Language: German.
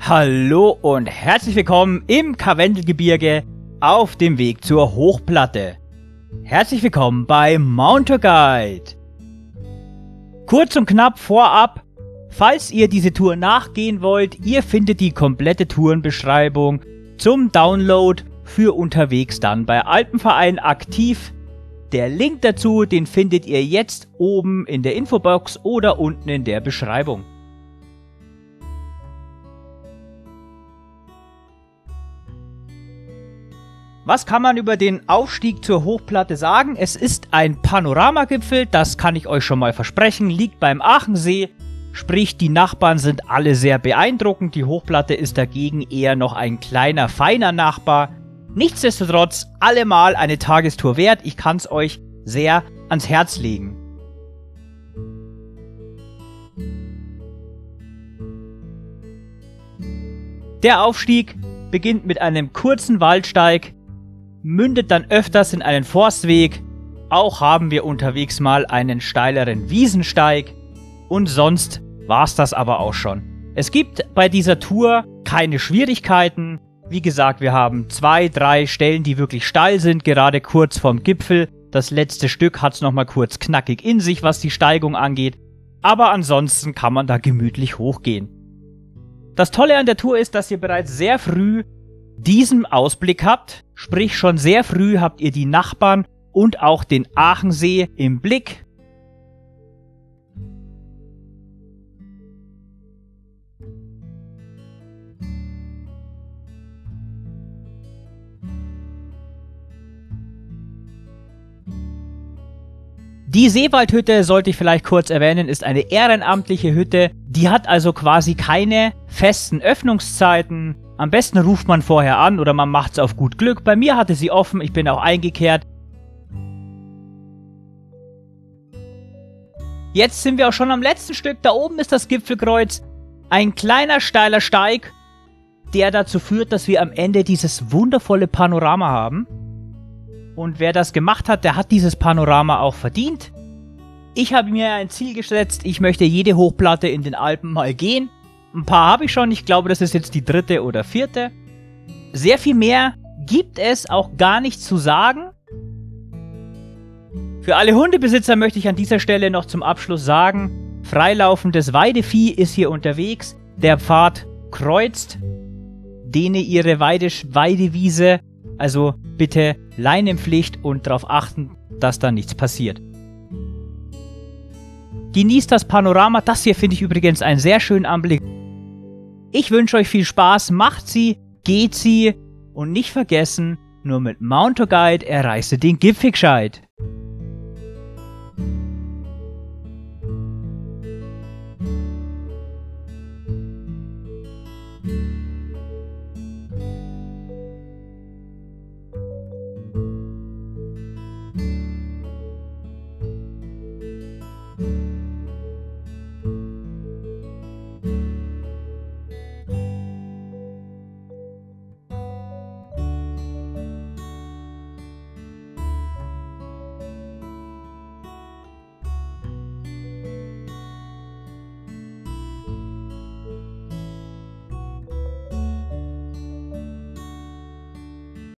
Hallo und herzlich willkommen im Karwendelgebirge auf dem Weg zur Hochplatte. Herzlich willkommen bei Mountaguide. Kurz und knapp vorab, falls ihr diese Tour nachgehen wollt, ihr findet die komplette Tourenbeschreibung zum Download für unterwegs dann bei Alpenverein aktiv. Der Link dazu, den findet ihr jetzt oben in der Infobox oder unten in der Beschreibung. Was kann man über den Aufstieg zur Hochplatte sagen? Es ist ein Panoramagipfel, das kann ich euch schon mal versprechen, liegt beim Aachensee, sprich die Nachbarn sind alle sehr beeindruckend, die Hochplatte ist dagegen eher noch ein kleiner, feiner Nachbar. Nichtsdestotrotz allemal eine Tagestour wert, ich kann es euch sehr ans Herz legen. Der Aufstieg beginnt mit einem kurzen Waldsteig, mündet dann öfters in einen Forstweg, auch haben wir unterwegs mal einen steileren Wiesensteig und sonst war's das aber auch schon. Es gibt bei dieser Tour keine Schwierigkeiten, wie gesagt, wir haben 2, 3 Stellen, die wirklich steil sind, gerade kurz vorm Gipfel, das letzte Stück hat's nochmal kurz knackig in sich, was die Steigung angeht, aber ansonsten kann man da gemütlich hochgehen. Das Tolle an der Tour ist, dass ihr bereits sehr früh diesen Ausblick habt, sprich schon sehr früh habt ihr die Nachbarn und auch den Aachensee im Blick. Die Seewaldhütte, sollte ich vielleicht kurz erwähnen, ist eine ehrenamtliche Hütte. Die hat also quasi keine festen Öffnungszeiten. Am besten ruft man vorher an oder man macht es auf gut Glück. Bei mir hatte sie offen, ich bin auch eingekehrt. Jetzt sind wir auch schon am letzten Stück. Da oben ist das Gipfelkreuz. Ein kleiner steiler Steig, der dazu führt, dass wir am Ende dieses wundervolle Panorama haben. Und wer das gemacht hat, der hat dieses Panorama auch verdient. Ich habe mir ein Ziel gesetzt, ich möchte jede Hochplatte in den Alpen mal gehen. Ein paar habe ich schon, ich glaube, das ist jetzt die 3. oder 4. Sehr viel mehr gibt es auch gar nicht zu sagen. Für alle Hundebesitzer möchte ich an dieser Stelle noch zum Abschluss sagen, freilaufendes Weidevieh ist hier unterwegs. Der Pfad kreuzt denen ihre Weidewiese. Also bitte Leinenpflicht und darauf achten, dass da nichts passiert. Genießt das Panorama. Das hier finde ich übrigens einen sehr schönen Anblick. Ich wünsche euch viel Spaß. Macht sie, geht sie und nicht vergessen, nur mit Mountaguide erreichst du den Gipfel gescheit.